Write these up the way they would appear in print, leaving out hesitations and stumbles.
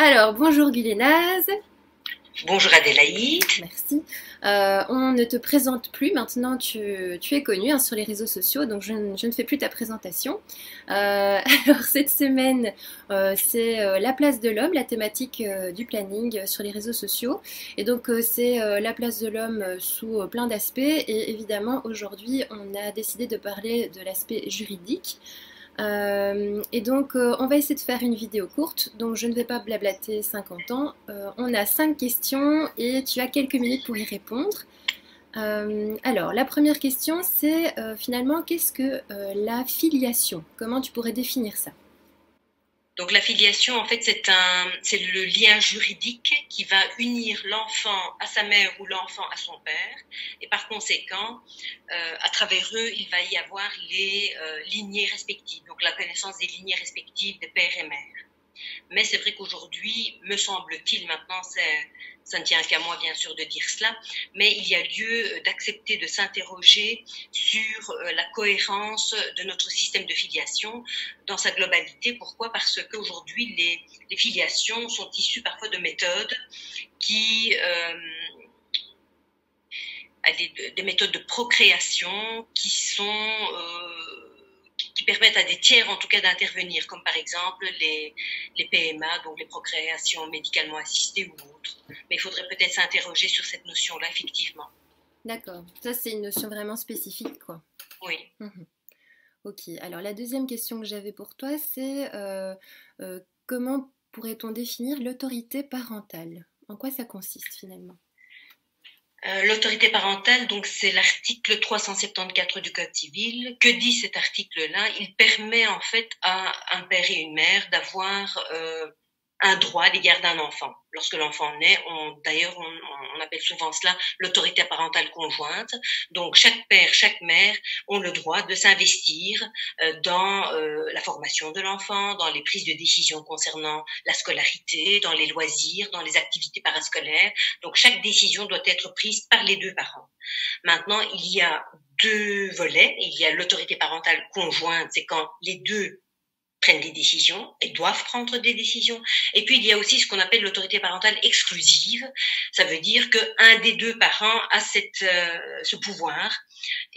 Alors, bonjour Gulénaz, Bonjour Adélaïde. merci. On ne te présente plus, maintenant tu es connue sur les réseaux sociaux, donc je ne fais plus ta présentation. Alors cette semaine, c'est la place de l'homme, la thématique du planning sur les réseaux sociaux. Et donc c'est la place de l'homme sous plein d'aspects. Et évidemment, aujourd'hui, on a décidé de parler de l'aspect juridique. Et donc, on va essayer de faire une vidéo courte, donc je ne vais pas blablater 50 ans. On a 5 questions et tu as quelques minutes pour y répondre. Alors, la première question, c'est finalement, qu'est-ce que la filiation? Comment tu pourrais définir ça? Donc la filiation, en fait, c'est le lien juridique qui va unir l'enfant à sa mère ou l'enfant à son père. Et par conséquent, à travers eux, il va y avoir les lignées respectives. Donc la connaissance des lignées respectives des pères et mères. Mais c'est vrai qu'aujourd'hui, me semble-t-il, maintenant, ça ne tient qu'à moi, bien sûr, de dire cela, mais il y a lieu d'accepter de s'interroger sur la cohérence de notre système de filiation dans sa globalité. Pourquoi? Parce qu'aujourd'hui, les filiations sont issues parfois de méthodes qui... des méthodes de procréation qui permettent à des tiers en tout cas d'intervenir, comme par exemple les PMA, donc les procréations médicalement assistées ou autres. Mais il faudrait peut-être s'interroger sur cette notion-là, effectivement. D'accord, ça c'est une notion vraiment spécifique, quoi. Oui. Mhm. Ok, alors la deuxième question que j'avais pour toi, c'est comment pourrait-on définir l'autorité parentale? En quoi ça consiste finalement? L'autorité parentale, donc c'est l'article 374 du Code civil. Que dit cet article-là? Il permet en fait à un père et une mère d'avoir un droit à l'égard d'un enfant. Lorsque l'enfant naît, on appelle souvent cela l'autorité parentale conjointe. Donc chaque père, chaque mère ont le droit de s'investir dans la formation de l'enfant, dans les prises de décision concernant la scolarité, dans les loisirs, dans les activités parascolaires. Donc chaque décision doit être prise par les deux parents. Maintenant, il y a deux volets. Il y a l'autorité parentale conjointe, c'est quand les deux prennent des décisions et doivent prendre des décisions. Et puis, il y a aussi ce qu'on appelle l'autorité parentale exclusive. Ça veut dire qu'un des deux parents a ce pouvoir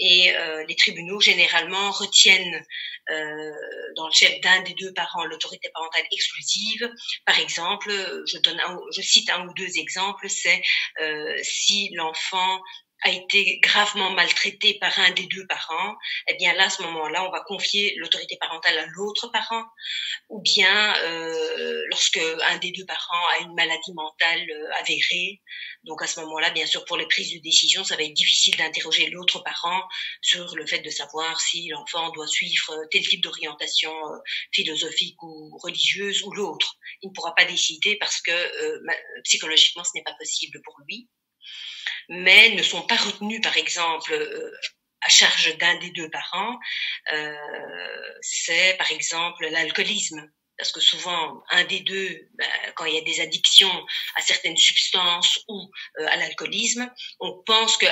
et les tribunaux, généralement, retiennent dans le chef d'un des deux parents l'autorité parentale exclusive. Par exemple, je cite un ou deux exemples, c'est si l'enfant a été gravement maltraité par un des deux parents, eh bien là, à ce moment-là, on va confier l'autorité parentale à l'autre parent, ou bien lorsque un des deux parents a une maladie mentale avérée. Donc à ce moment-là, bien sûr, pour les prises de décision, ça va être difficile d'interroger l'autre parent sur le fait de savoir si l'enfant doit suivre tel type d'orientation philosophique ou religieuse ou l'autre. Il ne pourra pas décider parce que psychologiquement, ce n'est pas possible pour lui. Mais ne sont pas retenus, par exemple, à charge d'un des deux parents, c'est par exemple l'alcoolisme. Parce que souvent, un des deux, quand il y a des addictions à certaines substances ou à l'alcoolisme, on pense que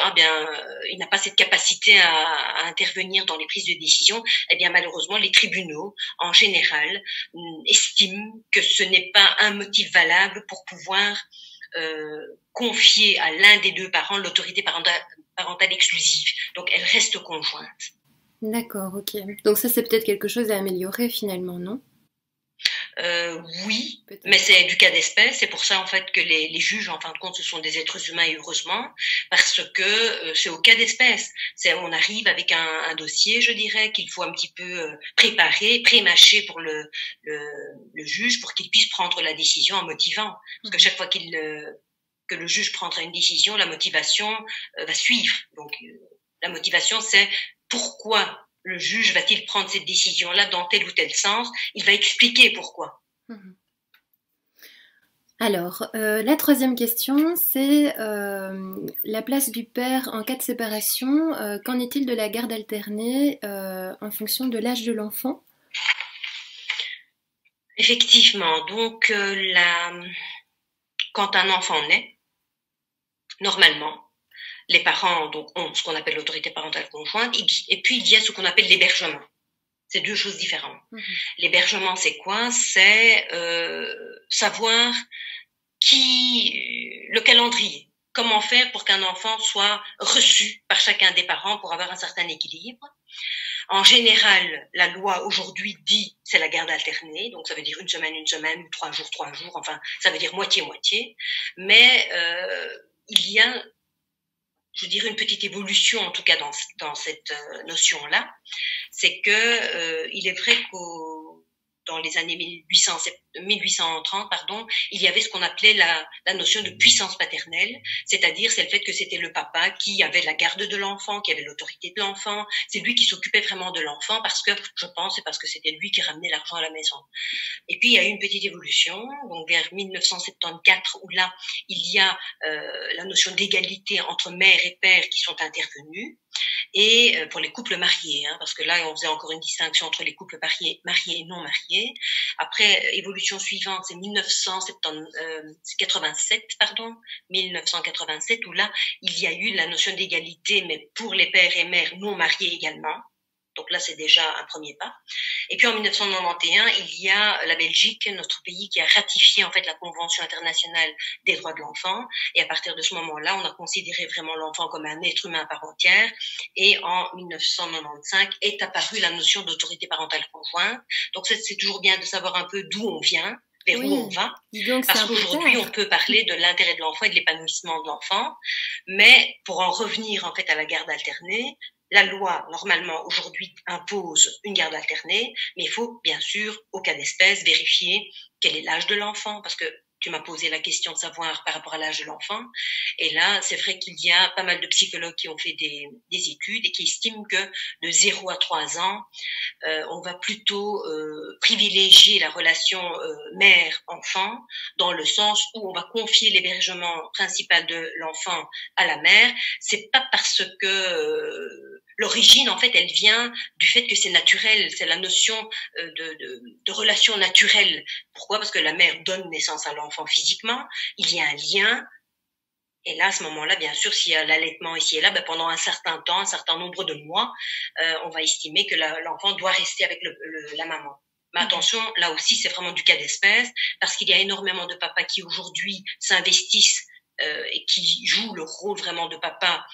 il n'a pas cette capacité à intervenir dans les prises de décision. Eh bien, malheureusement, les tribunaux, en général, estiment que ce n'est pas un motif valable pour pouvoir confier à l'un des deux parents l'autorité parentale exclusive. Donc, elle reste conjointe. D'accord, ok. Donc ça c'est peut-être quelque chose à améliorer finalement, non? Oui, Peut-être. mais c'est du cas d'espèce. C'est pour ça en fait que les juges, en fin de compte, ce sont des êtres humains et heureusement, parce que c'est au cas d'espèce. On arrive avec un dossier, je dirais, qu'il faut un petit peu préparer, prémâcher pour le juge pour qu'il puisse prendre la décision en motivant. Parce que chaque fois que le juge prendra une décision, la motivation va suivre. Donc la motivation, c'est pourquoi le juge va-t-il prendre cette décision-là dans tel ou tel sens? Il va expliquer pourquoi. Alors, la troisième question, c'est la place du père en cas de séparation. Qu'en est-il de la garde alternée en fonction de l'âge de l'enfant? Effectivement, donc quand un enfant naît, normalement, les parents donc, ont ce qu'on appelle l'autorité parentale conjointe, et puis il y a ce qu'on appelle l'hébergement. C'est deux choses différentes. Mhm. L'hébergement, c'est quoi? C'est savoir le calendrier. Comment faire pour qu'un enfant soit reçu par chacun des parents pour avoir un certain équilibre. En général, la loi aujourd'hui dit c'est la garde alternée, donc ça veut dire une semaine, ou 3 jours, enfin ça veut dire moitié-moitié. Mais il y a, je dirais, une petite évolution en tout cas dans cette notion-là. C'est que il est vrai dans les années 1830, il y avait ce qu'on appelait la notion de puissance paternelle, c'est-à-dire c'est le fait que c'était le papa qui avait la garde de l'enfant, qui avait l'autorité de l'enfant, c'est lui qui s'occupait vraiment de l'enfant parce que, je pense, c'est parce que c'était lui qui ramenait l'argent à la maison. Et puis il y a eu une petite évolution, donc vers 1974, où là, il y a la notion d'égalité entre mère et père qui sont intervenus. Et pour les couples mariés, parce que là on faisait encore une distinction entre les couples mariés et non mariés. Après, évolution suivante, c'est 1987, où là il y a eu la notion d'égalité, mais pour les pères et mères non mariés également. Donc là, c'est déjà un premier pas. Et puis en 1991, il y a la Belgique, notre pays, qui a ratifié en fait la Convention internationale des droits de l'enfant. Et à partir de ce moment-là, on a considéré vraiment l'enfant comme un être humain à part entière. Et en 1995 est apparue la notion d'autorité parentale conjointe. Donc c'est toujours bien de savoir un peu d'où on vient, vers où on va. Donc, parce qu'aujourd'hui, on peut parler de l'intérêt de l'enfant et de l'épanouissement de l'enfant. Mais pour en revenir en fait à la garde alternée, la loi, normalement, aujourd'hui, impose une garde alternée, mais il faut, bien sûr, au cas d'espèce, vérifier quel est l'âge de l'enfant, parce que tu m'as posé la question de savoir par rapport à l'âge de l'enfant. Et là, c'est vrai qu'il y a pas mal de psychologues qui ont fait des études et qui estiment que de 0 à 3 ans, on va plutôt privilégier la relation mère-enfant, dans le sens où on va confier l'hébergement principal de l'enfant à la mère. C'est pas parce que l'origine, en fait, elle vient du fait que c'est naturel, c'est la notion de relation naturelle. Pourquoi? Parce que la mère donne naissance à l'enfant physiquement, il y a un lien, et là, à ce moment-là, bien sûr, s'il y a l'allaitement ici et là, pendant un certain temps, un certain nombre de mois, on va estimer que l'enfant doit rester avec la maman. Mais attention, là aussi, c'est vraiment du cas d'espèce, parce qu'il y a énormément de papas qui aujourd'hui s'investissent et qui jouent le rôle vraiment de papa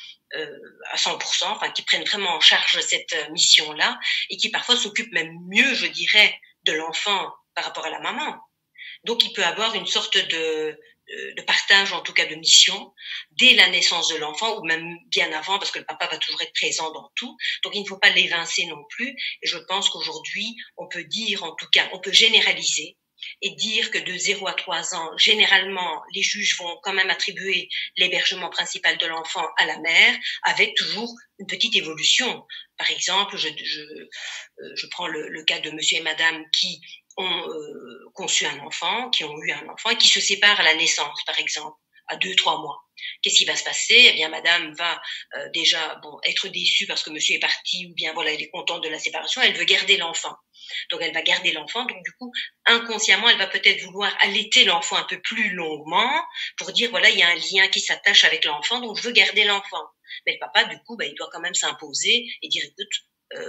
à 100%, enfin qui prennent vraiment en charge cette mission-là, et qui parfois s'occupent même mieux, je dirais, de l'enfant par rapport à la maman. Donc il peut avoir une sorte de partage, en tout cas de mission, dès la naissance de l'enfant, ou même bien avant, parce que le papa va toujours être présent dans tout. Donc il ne faut pas l'évincer non plus. Et je pense qu'aujourd'hui, on peut dire, en tout cas, on peut généraliser et dire que de 0 à 3 ans, généralement, les juges vont quand même attribuer l'hébergement principal de l'enfant à la mère, avec toujours une petite évolution. Par exemple, je prends le cas de monsieur et madame qui ont conçu un enfant, qui ont eu un enfant et qui se séparent à la naissance, par exemple, à 2-3 mois. Qu'est-ce qui va se passer? Eh bien, madame va déjà être déçue parce que monsieur est parti, ou bien voilà, elle est contente de la séparation, elle veut garder l'enfant. Donc, elle va garder l'enfant. Donc, du coup, inconsciemment, elle va peut-être vouloir allaiter l'enfant un peu plus longuement pour dire, voilà, il y a un lien qui s'attache avec l'enfant, donc je veux garder l'enfant. Mais le papa, du coup, il doit quand même s'imposer et dire, écoute,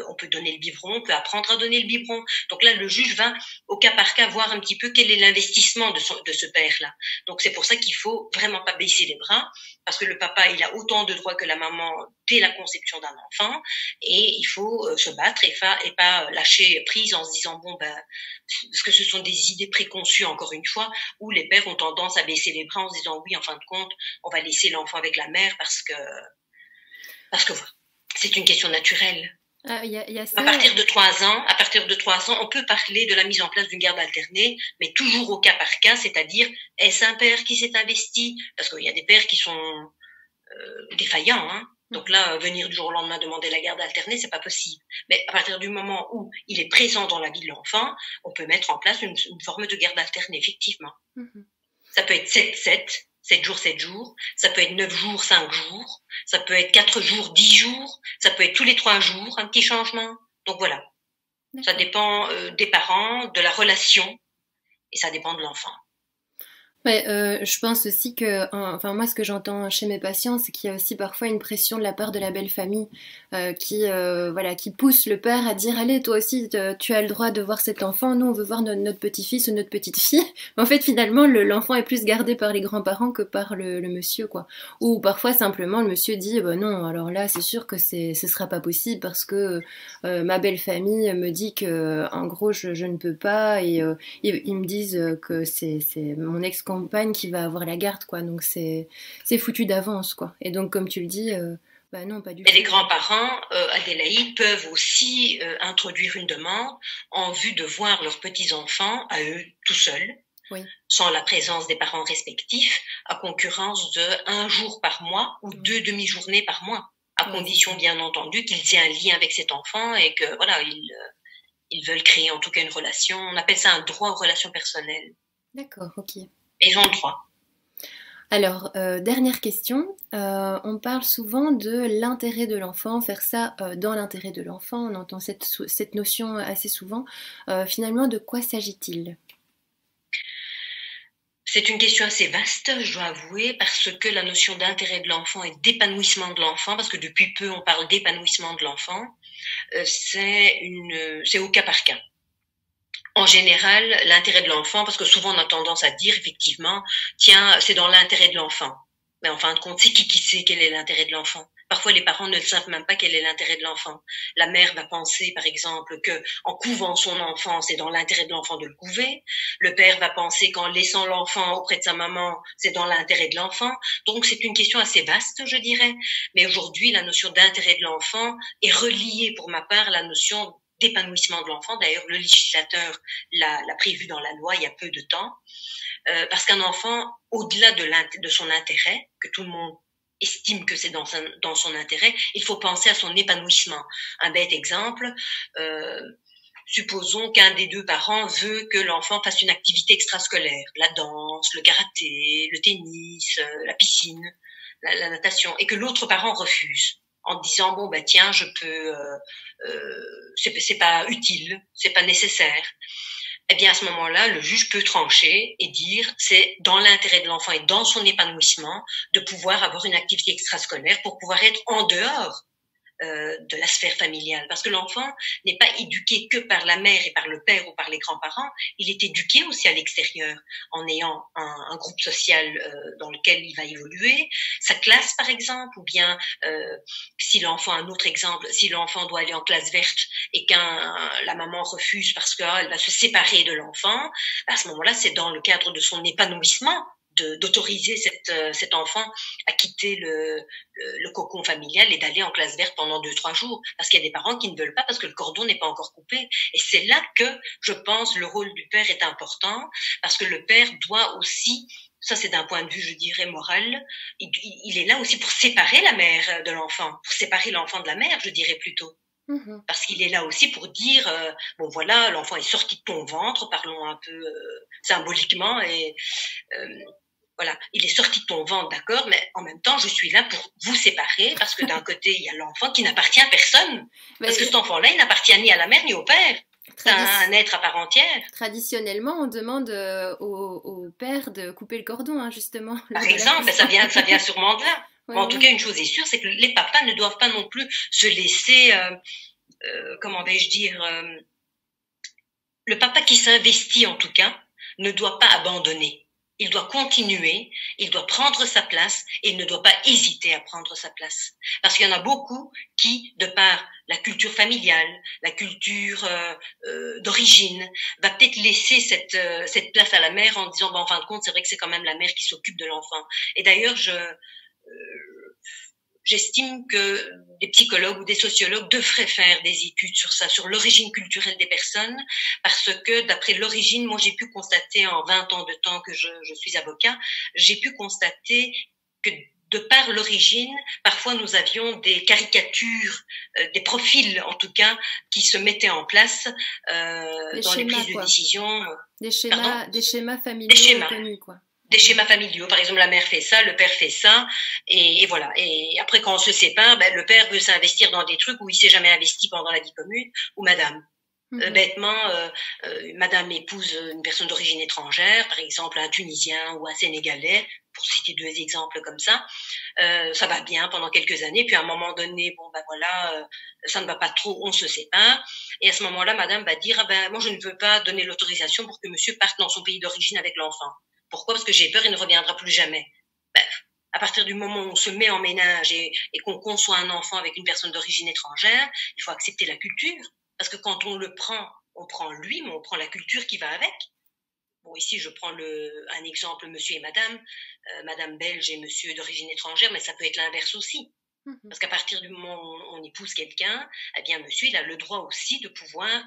on peut donner le biberon, on peut apprendre à donner le biberon. Donc là, le juge va, au cas par cas, voir un petit peu quel est l'investissement de ce père-là. Donc c'est pour ça qu'il faut vraiment pas baisser les bras, parce que le papa, il a autant de droits que la maman dès la conception d'un enfant, et il faut se battre et pas lâcher prise en se disant, parce que ce sont des idées préconçues, encore une fois, où les pères ont tendance à baisser les bras en se disant, oui, en fin de compte, on va laisser l'enfant avec la mère parce que voilà, c'est une question naturelle. Y a ça... À partir de 3 ans, on peut parler de la mise en place d'une garde alternée, mais toujours au cas par cas, c'est-à-dire, est-ce un père qui s'est investi? Parce qu'il y a des pères qui sont défaillants, Donc là, venir du jour au lendemain demander la garde alternée, c'est pas possible. Mais à partir du moment où il est présent dans la vie de l'enfant, on peut mettre en place une forme de garde alternée, effectivement. Ça peut être 7 jours, 7 jours. Ça peut être 9 jours, 5 jours. Ça peut être 4 jours, 10 jours. Ça peut être tous les 3 jours, un petit changement. Donc voilà. Ça dépend des parents, de la relation, et ça dépend de l'enfant. Ouais, je pense aussi que, enfin moi, ce que j'entends chez mes patients, c'est qu'il y a aussi parfois une pression de la part de la belle famille voilà, qui pousse le père à dire, allez, toi aussi, tu as le droit de voir cet enfant. Nous, on veut voir notre petit-fils ou notre petite-fille. En fait, finalement, l'enfant est plus gardé par les grands-parents que par le monsieur, quoi. Ou parfois simplement le monsieur dit, bah non, alors là, c'est sûr que ce sera pas possible parce que ma belle famille me dit que, en gros, je ne peux pas et ils me disent que c'est mon ex-compagne qui va avoir la garde, quoi. Donc c'est foutu d'avance, quoi. Et donc, comme tu le dis, bah non, pas du Et tout. les grands-parents, Adélaïde, peuvent aussi introduire une demande en vue de voir leurs petits-enfants à eux tout seuls, Oui. sans la présence des parents respectifs, à concurrence de 1 jour par mois ou 2 demi-journées par mois, à condition bien entendu qu'ils aient un lien avec cet enfant et que voilà, ils veulent créer en tout cas une relation. On appelle ça un droit aux relations personnelles. D'accord, ok. Et ils ont le droit. Alors, dernière question. On parle souvent de l'intérêt de l'enfant, faire ça dans l'intérêt de l'enfant. On entend cette notion assez souvent. Finalement, de quoi s'agit-il? C'est une question assez vaste, je dois avouer, parce que la notion d'intérêt de l'enfant et d'épanouissement de l'enfant, parce que depuis peu on parle d'épanouissement de l'enfant, c'est au cas par cas. En général, l'intérêt de l'enfant, parce que souvent on a tendance à dire effectivement, tiens, c'est dans l'intérêt de l'enfant. Mais en fin de compte, c'est qui sait quel est l'intérêt de l'enfant? Parfois, les parents ne savent même pas quel est l'intérêt de l'enfant. La mère va penser, par exemple, que en couvant son enfant, c'est dans l'intérêt de l'enfant de le couver. Le père va penser qu'en laissant l'enfant auprès de sa maman, c'est dans l'intérêt de l'enfant. Donc, c'est une question assez vaste, je dirais. Mais aujourd'hui, la notion d'intérêt de l'enfant est reliée, pour ma part, à la notion d'épanouissement de l'enfant. D'ailleurs, le législateur l'a prévu dans la loi il y a peu de temps. Parce qu'un enfant, au-delà de son intérêt, que tout le monde estime que c'est dans son intérêt, il faut penser à son épanouissement. Un bête exemple, supposons qu'un des deux parents veut que l'enfant fasse une activité extrascolaire, la danse, le karaté, le tennis, la piscine, la natation, et que l'autre parent refuse en disant bon ben tiens je peux c'est pas utile, c'est pas nécessaire. Eh bien, à ce moment-là, le juge peut trancher et dire c'est dans l'intérêt de l'enfant et dans son épanouissement de pouvoir avoir une activité extrascolaire pour pouvoir être en dehors de la sphère familiale. Parce que l'enfant n'est pas éduqué que par la mère et par le père ou par les grands-parents, il est éduqué aussi à l'extérieur en ayant un groupe social dans lequel il va évoluer, sa classe par exemple, ou bien si l'enfant, un autre exemple, si l'enfant doit aller en classe verte et la maman refuse parce qu'elle va se séparer de l'enfant, à ce moment-là, c'est dans le cadre de son épanouissement d'autoriser cet enfant à quitter le cocon familial et d'aller en classe verte pendant 2-3 jours. Parce qu'il y a des parents qui ne veulent pas parce que le cordon n'est pas encore coupé. Et c'est là que, je pense, le rôle du père est important parce que le père doit aussi, ça c'est d'un point de vue, je dirais, moral, il est là aussi pour séparer la mère de l'enfant, pour séparer l'enfant de la mère, je dirais plutôt. Parce qu'il est là aussi pour dire bon voilà, l'enfant est sorti de ton ventre, parlons un peu symboliquement, et voilà, il est sorti de ton ventre, d'accord, mais en même temps, je suis là pour vous séparer parce que d'un côté, il y a l'enfant qui n'appartient à personne. Parce que cet enfant-là, il n'appartient ni à la mère ni au père. C'est un être à part entière. Traditionnellement, on demande au père de couper le cordon, hein, justement. Par exemple, ça vient sûrement de là. Ouais, en tout cas, une chose est sûre, c'est que les papas ne doivent pas non plus se laisser, comment vais-je dire, le papa qui s'investit en tout cas ne doit pas abandonner. Il doit continuer, il doit prendre sa place et il ne doit pas hésiter à prendre sa place. Parce qu'il y en a beaucoup qui, de par la culture familiale, la culture d'origine, va peut-être laisser cette place à la mère en disant, en fin de compte, c'est vrai que c'est quand même la mère qui s'occupe de l'enfant. Et d'ailleurs, j'estime que des psychologues ou des sociologues devraient faire des études sur ça, sur l'origine culturelle des personnes, parce que d'après l'origine, moi j'ai pu constater en 20 ans de temps que je suis avocat, j'ai pu constater que de par l'origine, parfois nous avions des caricatures, des profils en tout cas, qui se mettaient en place dans les prises de décision. Des schémas familiaux connus, quoi. Des schémas familiaux. Par exemple, la mère fait ça, le père fait ça, et voilà. Et après, quand on se sépare, le père veut s'investir dans des trucs où il s'est jamais investi pendant la vie commune, ou madame. Bêtement, madame épouse une personne d'origine étrangère, par exemple un Tunisien ou un Sénégalais, pour citer deux exemples comme ça. Ça va bien pendant quelques années, puis à un moment donné, bon ben voilà, ça ne va pas trop, on se sépare. Et à ce moment-là, madame va dire, ah ben moi je ne veux pas donner l'autorisation pour que monsieur parte dans son pays d'origine avec l'enfant. Pourquoi? Parce que j'ai peur, il ne reviendra plus jamais. Ben, à partir du moment où on se met en ménage et qu'on conçoit un enfant avec une personne d'origine étrangère, il faut accepter la culture. Parce que quand on prend lui, mais on prend la culture qui va avec. Bon, ici, je prends un exemple, monsieur et madame, madame belge et monsieur d'origine étrangère, mais ça peut être l'inverse aussi. Parce qu'à partir du moment où on épouse quelqu'un, eh bien, monsieur, il a le droit aussi de pouvoir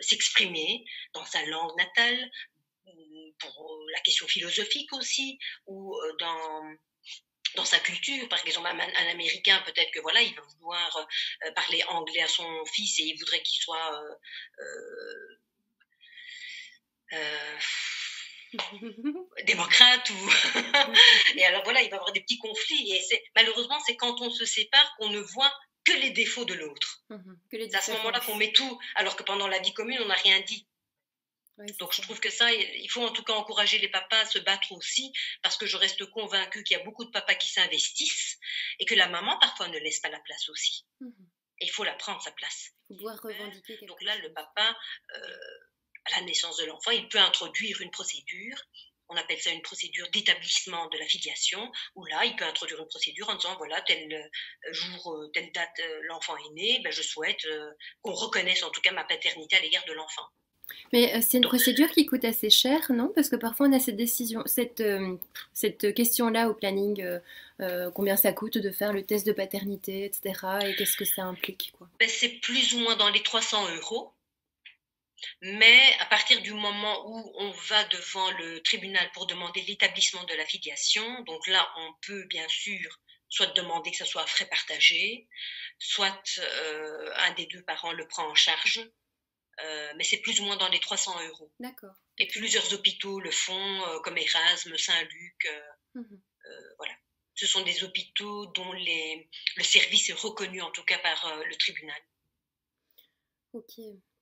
s'exprimer dans sa langue natale, pour la question philosophique aussi, ou dans sa culture. Par exemple, un Américain, peut-être que voilà, il va vouloir parler anglais à son fils et il voudrait qu'il soit démocrate ou et alors voilà, il va y avoir des petits conflits et malheureusement c'est quand on se sépare qu'on ne voit que les défauts de l'autre. C'est à ce moment-là qu'on met tout, alors que pendant la vie commune on n'a rien dit. Donc je trouve que ça, il faut en tout cas encourager les papas à se battre aussi, parce que je reste convaincue qu'il y a beaucoup de papas qui s'investissent et que la maman parfois ne laisse pas la place aussi. Et il faut la prendre sa place. Pouvoir revendiquer quelque Donc là, le papa, à la naissance de l'enfant, il peut introduire une procédure. On appelle ça une procédure d'établissement de la filiation, où là, il peut introduire une procédure en disant, voilà, tel jour, telle date, l'enfant est né, ben, je souhaite qu'on reconnaisse en tout cas ma paternité à l'égard de l'enfant. Mais c'est une procédure qui coûte assez cher, non? Parce que parfois on a cette décision, cette question-là au planning, combien ça coûte de faire le test de paternité, etc. Et qu'est-ce que ça implique, quoi? Ben, c'est plus ou moins dans les 300 €. Mais à partir du moment où on va devant le tribunal pour demander l'établissement de la filiation, donc là, on peut bien sûr soit demander que ce soit à frais partagés, soit un des deux parents le prend en charge. Mais c'est plus ou moins dans les 300 €. D'accord. Et plusieurs hôpitaux le font, comme Erasme, Saint-Luc. Voilà. Ce sont des hôpitaux dont le service est reconnu en tout cas par le tribunal. Ok.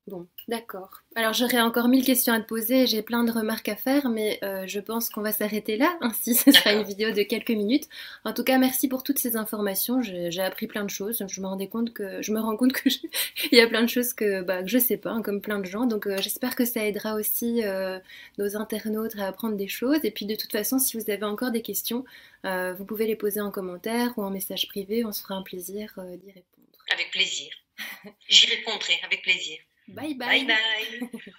Bon, d'accord. Alors j'aurais encore 1000 questions à te poser, j'ai plein de remarques à faire, mais je pense qu'on va s'arrêter là, ainsi ce sera une vidéo de quelques minutes. En tout cas, merci pour toutes ces informations, j'ai appris plein de choses, je me rends compte que il y a plein de choses que je sais pas, hein, comme plein de gens, donc j'espère que ça aidera aussi nos internautes à apprendre des choses, et puis de toute façon, si vous avez encore des questions, vous pouvez les poser en commentaire ou en message privé, on se fera un plaisir d'y répondre. Avec plaisir. J'y répondrai avec plaisir. Bye bye. Bye bye.